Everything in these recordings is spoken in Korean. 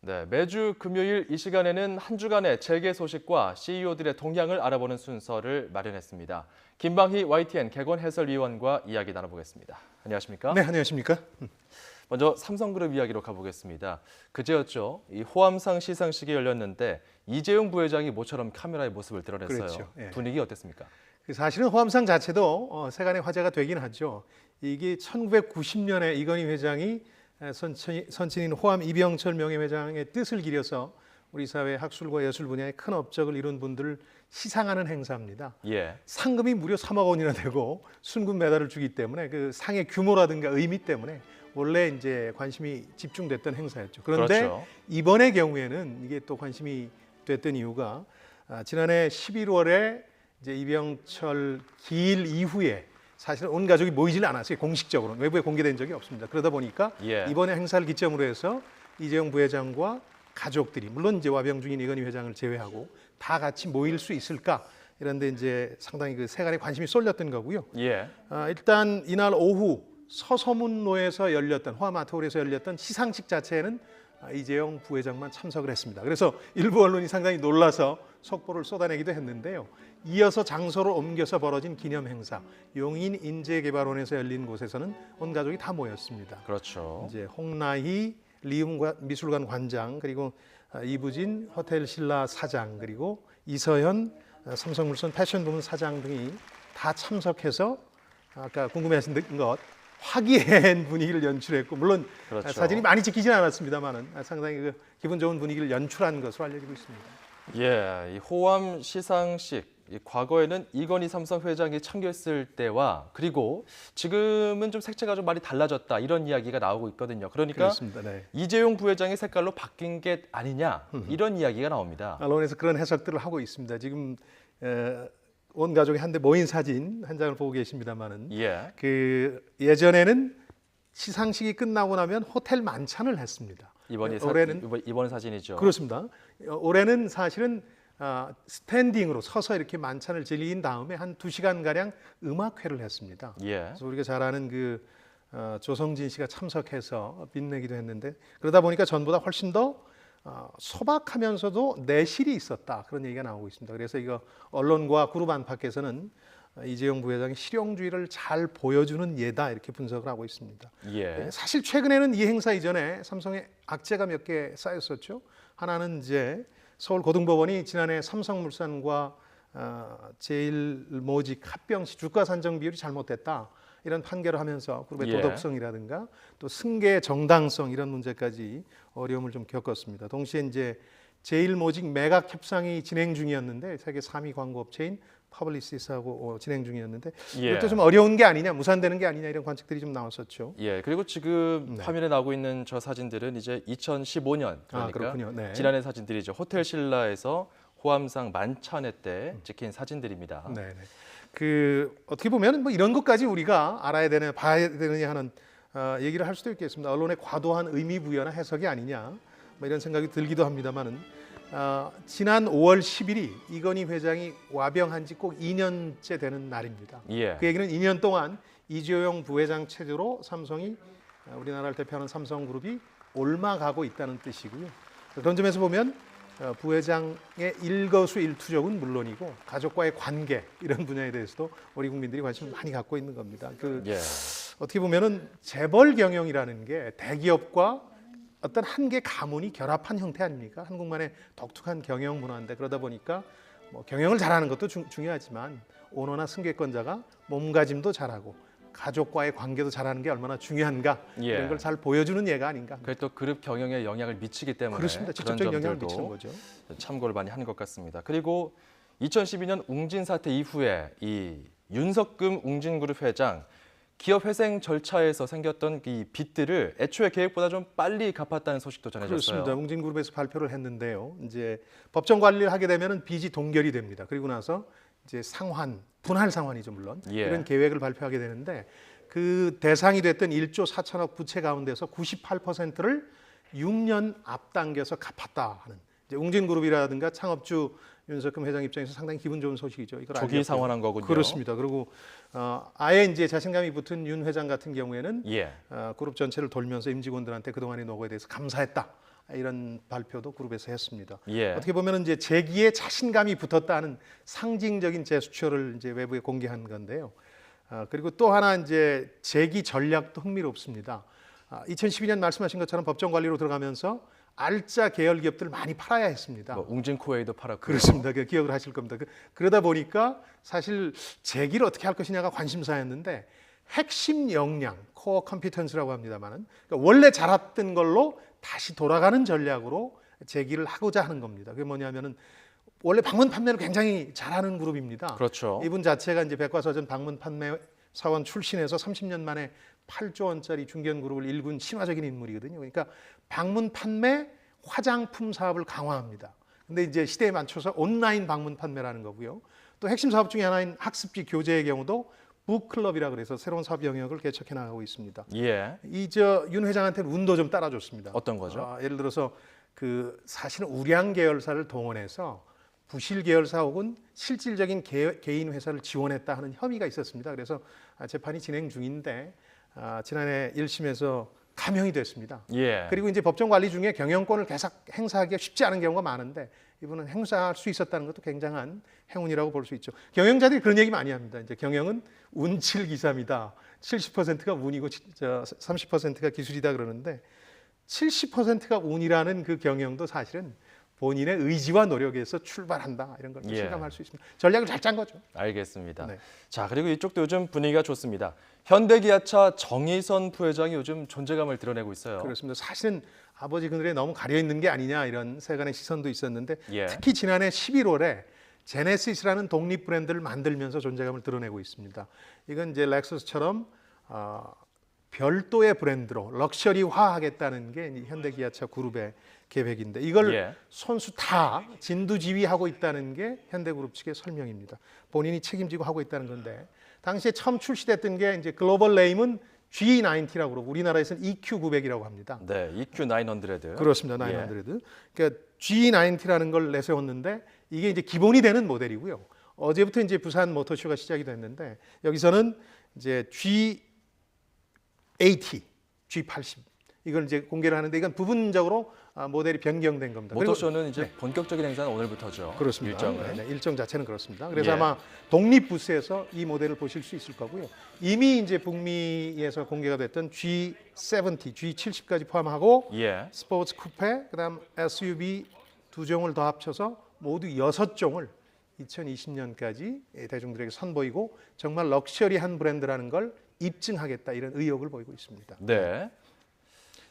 네, 매주 금요일 이 시간에는 한 주간의 재계 소식과 CEO들의 동향을 알아보는 순서를 마련했습니다. 김방희 YTN 개건 해설위원과 이야기 나눠보겠습니다. 안녕하십니까? 네, 안녕하십니까? 먼저 삼성그룹 이야기로 가보겠습니다. 그제였죠. 이 호암상 시상식이 열렸는데 이재용 부회장이 모처럼 카메라의 모습을 드러냈어요. 그렇죠. 예. 분위기 어땠습니까? 사실은 호암상 자체도 세간의 화제가 되긴 하죠. 이게 1990년에 이건희 회장이 선친인 호암 이병철 명예회장의 뜻을 기려서 우리 사회 학술과 예술 분야에 큰 업적을 이룬 분들을 시상하는 행사입니다. 예. 상금이 무려 3억 원이나 되고 순금 메달을 주기 때문에 그 상의 규모라든가 의미 때문에 원래 이제 관심이 집중됐던 행사였죠. 그런데 그렇죠. 이번의 경우에는 이게 또 관심이 됐던 이유가 지난해 11월에 이제 이병철 기일 이후에 사실은 온 가족이 모이질 않았어요. 공식적으로는 외부에 공개된 적이 없습니다. 그러다 보니까 예. 이번에 행사를 기점으로 해서 이재용 부회장과 가족들이 물론 이제 와병 중인 이건희 회장을 제외하고 다 같이 모일 수 있을까 이런데 이제 상당히 그 세간의 관심이 쏠렸던 거고요. 예. 일단 이날 오후 서서문로에서 열렸던 호암 아트홀에서 열렸던 시상식 자체에는 이재용 부회장만 참석을 했습니다. 그래서 일부 언론이 상당히 놀라서 속보를 쏟아내기도 했는데요. 이어서 장소를 옮겨서 벌어진 기념 행사 용인인재개발원에서 열린 곳에서는 온 가족이 다 모였습니다. 그렇죠. 이제 홍나희 리움 미술관 관장 그리고 이부진 호텔 신라 사장 그리고 이서현 삼성물산 패션 부문 사장 등이 다 참석해서 아까 궁금해하신 것 화기애애한 분위기를 연출했고 물론 그렇죠. 사진이 많이 찍히진 않았습니다만은 상당히 그 기분 좋은 분위기를 연출한 것으로 알려지고 있습니다. 예, 이 호암 시상식 과거에는 이건희 삼성 회장이 참여했을 때와 그리고 지금은 좀 색채가 좀 많이 달라졌다 이런 이야기가 나오고 있거든요. 그러니까 그렇습니다. 네. 이재용 부회장의 색깔로 바뀐 게 아니냐 이런 이야기가 나옵니다. 언론에서 그런 해석들을 하고 있습니다. 지금 온 가족이 한데 모인 사진 한 장을 보고 계십니다만은 예, 그 예전에는 시상식이 끝나고 나면 호텔 만찬을 했습니다. 이번 사진이죠. 그렇습니다. 올해는 사실은 스탠딩으로 서서 이렇게 만찬을 즐긴 다음에 한 2시간 가량 음악회를 했습니다. 예, 그래서 우리가 잘 아는 그 조성진 씨가 참석해서 빛내기도 했는데 그러다 보니까 전보다 훨씬 더 소박하면서도 내실이 있었다 그런 얘기가 나오고 있습니다. 그래서 이거 언론과 그룹 안팎에서는 이재용 부회장이 실용주의를 잘 보여주는 예다 이렇게 분석을 하고 있습니다. 예, 사실 최근에는 이 행사 이전에 삼성의 악재가 몇 개 쌓였었죠. 하나는 이제 서울고등법원이 지난해 삼성물산과 제일모직 합병시 주가 산정 비율이 잘못됐다 이런 판결을 하면서 그룹의 예. 도덕성이라든가 또 승계 정당성 이런 문제까지 어려움을 좀 겪었습니다. 동시에 이제 제일모직 매각 협상이 진행 중이었는데 세계 3위 광고업체인 퍼블리시스하고 진행 중이었는데 예. 이것도 좀 어려운 게 아니냐, 무산되는 게 아니냐 이런 관측들이 좀 나왔었죠. 예. 그리고 지금 네. 화면에 나오고 있는 저 사진들은 이제 2015년 그러니까 그렇군요. 네. 지난해 사진들이죠. 호텔 신라에서 호암상 만찬회 때 찍힌 사진들입니다. 네. 그 어떻게 보면 뭐 이런 것까지 우리가 알아야 되는, 봐야 되느냐 하는 얘기를 할 수도 있겠습니다. 언론의 과도한 의미 부여나 해석이 아니냐, 뭐 이런 생각이 들기도 합니다만은 지난 5월 10일이 이건희 회장이 와병한 지 꼭 2년째 되는 날입니다. 예. 그 얘기는 2년 동안 이재용 부회장 체제로 삼성이 우리나라를 대표하는 삼성그룹이 옮아가고 있다는 뜻이고요. 그런 점에서 보면 부회장의 일거수일투족은 물론이고 가족과의 관계 이런 분야에 대해서도 우리 국민들이 관심을 많이 갖고 있는 겁니다. 예. 어떻게 보면은 재벌 경영이라는 게 대기업과 어떤 한계 가문이 결합한 형태 아닙니까? 한국만의 독특한 경영 문화인데 그러다 보니까 뭐 경영을 잘하는 것도 중요하지만 오너나 승계권자가 몸가짐도 잘하고 가족과의 관계도 잘하는 게 얼마나 중요한가 예. 이런 걸 잘 보여주는 예가 아닌가. 그게 또 그룹 경영에 영향을 미치기 때문에 그렇습니다. 그런 직접적인 영향을 점들도 미치는 거죠. 참고를 많이 하는 것 같습니다. 그리고 2012년 웅진 사태 이후에 이 윤석금 웅진그룹 회장 기업 회생 절차에서 생겼던 이 빚들을 애초에 계획보다 좀 빨리 갚았다는 소식도 전해졌어요. 그렇습니다. 웅진그룹에서 발표를 했는데요. 이제 법정 관리를 하게 되면은 빚이 동결이 됩니다. 그리고 나서 이제 상환, 분할 상환이죠 물론 예. 이런 계획을 발표하게 되는데 그 대상이 됐던 1조 4천억 부채 가운데서 98%를 6년 앞당겨서 갚았다 하는 이제 웅진그룹이라든가 창업주 윤석금 회장 입장에서 상당히 기분 좋은 소식이죠. 이걸 조기 알렸고요. 상환한 거군요. 그렇습니다. 그리고 아예 이제 자신감이 붙은 윤 회장 같은 경우에는 예. 그룹 전체를 돌면서 임직원들한테 그동안의 노고에 대해서 감사했다. 이런 발표도 그룹에서 했습니다. 예. 어떻게 보면 이제 재기에 자신감이 붙었다는 상징적인 제스처를 이제 외부에 공개한 건데요. 그리고 또 하나 이제 재기 전략도 흥미롭습니다. 2012년 말씀하신 것처럼 법정 관리로 들어가면서 알짜 계열 기업들을 많이 팔아야 했습니다. 뭐 웅진코웨이도 팔았고. 그렇습니다. 기억을 하실 겁니다. 그러다 보니까 사실 재기를 어떻게 할 것이냐가 관심사였는데 핵심 역량, 코어 컴피턴스라고 합니다만은 그러니까 원래 잘했던 걸로 다시 돌아가는 전략으로 재기를 하고자 하는 겁니다. 그게 뭐냐면은 원래 방문 판매를 굉장히 잘하는 그룹입니다. 그렇죠. 이분 자체가 이제 백과사전 방문 판매 사원 출신에서 30년 만에 8조 원짜리 중견 그룹을 일군 신화적인 인물이거든요. 그러니까 방문 판매 화장품 사업을 강화합니다. 근데 이제 시대에 맞춰서 온라인 방문 판매라는 거고요. 또 핵심 사업 중에 하나인 학습지 교재의 경우도 북클럽이라 그래서 새로운 사업 영역을 개척해 나가고 있습니다. 예. 윤 회장한테는 운도 좀 따라줬습니다. 어떤 거죠? 예를 들어서 사실은 우량 계열사를 동원해서 부실 계열사 혹은 실질적인 개인 회사를 지원했다 하는 혐의가 있었습니다. 그래서 재판이 진행 중인데 지난해 1심에서 감형이 됐습니다. 예. 그리고 이제 법정 관리 중에 경영권을 계속 행사하기가 쉽지 않은 경우가 많은데 이분은 행사할 수 있었다는 것도 굉장한 행운이라고 볼 수 있죠. 경영자들이 그런 얘기 많이 합니다. 이제 경영은 운칠기삼이다. 70%가 운이고 30%가 기술이다 그러는데 70%가 운이라는 그 경영도 사실은 본인의 의지와 노력에서 출발한다 이런 걸 실감할 수 있습니다. 전략을 잘 짠 거죠. 알겠습니다. 네. 자, 그리고 이쪽도 요즘 분위기가 좋습니다. 현대기아차 정의선 부회장이 요즘 존재감을 드러내고 있어요. 그렇습니다. 사실은 아버지 그늘에 너무 가려 있는 게 아니냐 이런 세간의 시선도 있었는데 예. 특히 지난해 11월에 제네시스라는 독립 브랜드를 만들면서 존재감을 드러내고 있습니다. 이건 이제 렉서스처럼 별도의 브랜드로 럭셔리화하겠다는 게 현대기아차 그룹의 계획인데 이걸 예. 선수 다 진두지휘하고 있다는 게 현대그룹 측의 설명입니다. 본인이 책임지고 하고 있다는 건데 당시에 처음 출시됐던 게 이제 글로벌 네임은 G90라고 그러고 우리나라에서는 EQ900이라고 합니다. 네, EQ900. 그렇습니다. 900. 그러니까 G90라는 걸 내세웠는데 이게 이제 기본이 되는 모델이고요. 어제부터 이제 부산 모터쇼가 시작이 됐는데 여기서는 이제 G80, G80 이걸 이제 공개를 하는데 이건 부분적으로 모델이 변경된 겁니다. 모터쇼는 이제 본격적인 행사는 오늘부터죠. 그렇습니다. 일정은. 일정 자체는 그렇습니다. 그래서 예. 아마 독립 부스에서 이 모델을 보실 수 있을 거고요. 이미 이제 북미에서 공개가 됐던 G70, G70까지 포함하고 예. 스포츠 쿠페, 그다음 SUV 두 종을 더 합쳐서 모두 6종을 2020년까지 대중들에게 선보이고 정말 럭셔리한 브랜드라는 걸 입증하겠다 이런 의욕을 보이고 있습니다. 네.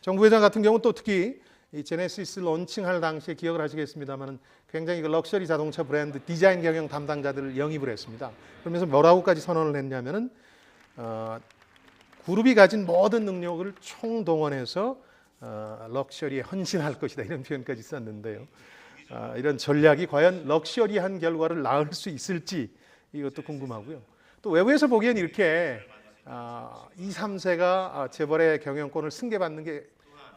정 부회장 같은 경우 또 특히 이 제네시스 론칭할 당시에 기억을 하시겠습니다만은 굉장히 그 럭셔리 자동차 브랜드 디자인 경영 담당자들을 영입을 했습니다. 그러면서 뭐라고까지 선언을 했냐면은 그룹이 가진 모든 능력을 총동원해서 럭셔리에 헌신할 것이다 이런 표현까지 썼는데요. 이런 전략이 과연 럭셔리한 결과를 낳을 수 있을지 이것도 궁금하고요. 또 외부에서 보기엔 이렇게 2, 3세가 재벌의 경영권을 승계받는 게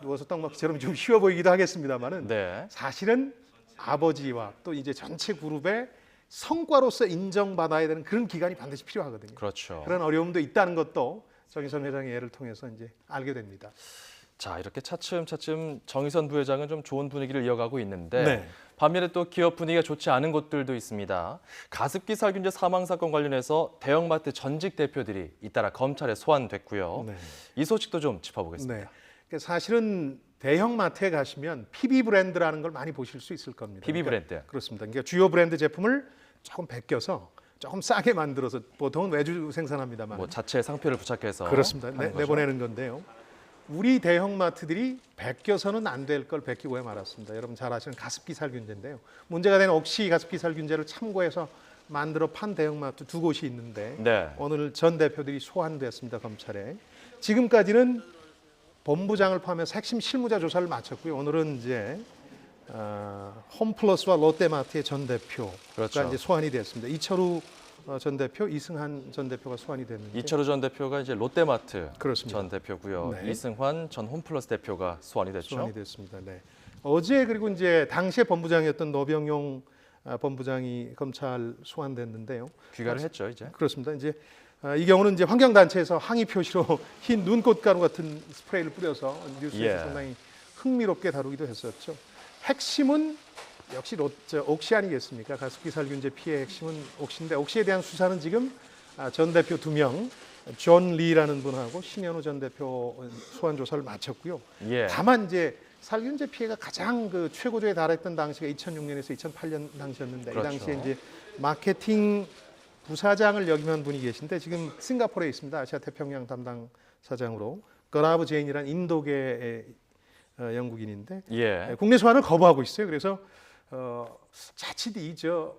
누워서 떡 먹기처럼 좀 쉬워 보이기도 하겠습니다만은 네. 사실은 아버지와 또 이제 전체 그룹의 성과로서 인정받아야 되는 그런 기간이 반드시 필요하거든요. 그렇죠. 그런 어려움도 있다는 것도 정의선 회장의 예를 통해서 이제 알게 됩니다. 자, 이렇게 차츰차츰 정의선 부회장은 좀 좋은 분위기를 이어가고 있는데 네. 반면에 또 기업 분위기가 좋지 않은 곳들도 있습니다. 가습기 살균제 사망 사건 관련해서 대형마트 전직 대표들이 잇따라 검찰에 소환됐고요. 네. 이 소식도 좀 짚어보겠습니다. 네. 그러니까 사실은 대형 마트에 가시면 PB 브랜드라는 걸 많이 보실 수 있을 겁니다. PB 브랜드. 그렇습니다. 그러니까 주요 브랜드 제품을 조금 베껴서 조금 싸게 만들어서 보통은 외주 생산합니다만 뭐 자체 상표를 부착해서 그렇습니다. 하는 거죠. 내보내는 건데요. 우리 대형 마트들이 베껴서는 안 될 걸 베끼고 말았습니다. 여러분 잘 아시는 가습기 살균제인데요. 문제가 된 옥시 가습기 살균제를 참고해서 만들어 판 대형 마트 두 곳이 있는데 네. 오늘 전 대표들이 소환됐습니다. 검찰에. 지금까지는 본부장을 포함해서 핵심 실무자 조사를 마쳤고요. 오늘은 이제 홈플러스와 롯데마트의 전 대표가 그렇죠. 이제 소환이 됐습니다. 이철우 전 대표, 이승환 전 대표가 소환이 됐는데 이철우 전 대표가 이제 롯데마트 그렇습니다. 전 대표고요. 네. 이승환 전 홈플러스 대표가 소환이 됐죠. 소환이 됐습니다. 네. 어제 그리고 이제 당시에 본부장이었던 노병용 본부장이 검찰 소환됐는데요. 귀가를 했죠, 이제. 그렇습니다. 이제 이 경우는 이제 환경단체에서 항의 표시로 흰 눈꽃가루 같은 스프레이를 뿌려서 뉴스에서 예. 상당히 흥미롭게 다루기도 했었죠. 핵심은 역시 옥시 아니겠습니까? 가습기 살균제 피해 핵심은 옥시인데 옥시에 대한 수사는 지금 전 대표 2명, 존 리라는 분하고 신현우 전 대표 소환 조사를 마쳤고요. 예. 다만 이제 살균제 피해가 가장 그 최고조에 달했던 당시가 2006년에서 2008년 당시였는데 그렇죠. 이 당시에 이제 마케팅 부사장을 역임한 분이 계신데 지금 싱가포르에 있습니다. 아시아 태평양 담당 사장으로 거라브 제인이라는 인도계의 영국인인데 예. 국내 소환을 거부하고 있어요. 그래서 자칫 이저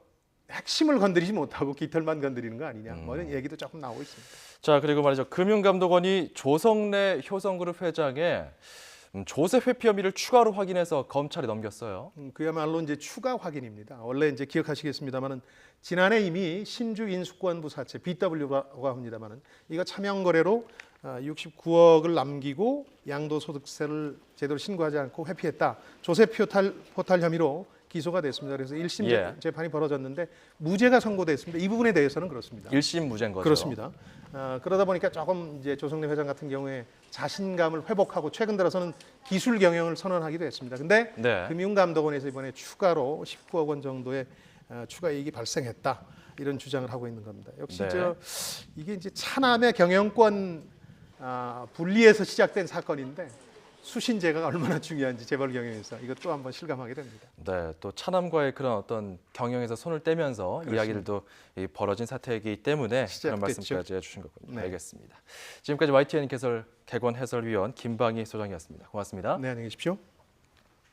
핵심을 건드리지 못하고 깃털만 건드리는 거 아니냐 뭐 이런 얘기도 조금 나오고 있습니다. 자, 그리고 말이죠. 금융감독원이 조성래 효성그룹 회장의 조세 회피 혐의를 추가로 확인해서 검찰에 넘겼어요. 그야말로 이제 추가 확인입니다. 원래 이제 기억하시겠습니다만은 지난해 이미 신주 인수권부 사채 BW라고 합니다만은 이거 차명 거래로 69억을 남기고 양도소득세를 제대로 신고하지 않고 회피했다. 조세 포탈 혐의로 기소가 됐습니다. 그래서 1심 예. 재판이 벌어졌는데 무죄가 선고됐습니다. 이 부분에 대해서는 그렇습니다. 1심 무죄인 거죠. 그렇습니다. 그러다 보니까 조금 이제 조성래 회장 같은 경우에 자신감을 회복하고 최근 들어서는 기술 경영을 선언하기도 했습니다. 근데 네. 금융감독원에서 이번에 추가로 19억 원 정도의 추가 이익이 발생했다 이런 주장을 하고 있는 겁니다. 역시 네. 이게 이제 차남의 경영권 분리에서 시작된 사건인데 수신제가 얼마나 중요한지 재벌 경영에서 이것 또 한번 실감하게 됩니다. 네, 또 차남과의 그런 어떤 경영에서 손을 떼면서 그렇습니다. 이야기들도 벌어진 사태이기 때문에 시작됐죠. 그런 말씀까지 해주신 거군요. 네. 알겠습니다. 지금까지 YTN 개건 해설위원 김방희 소장이었습니다. 고맙습니다. 네, 안녕히 계십시오.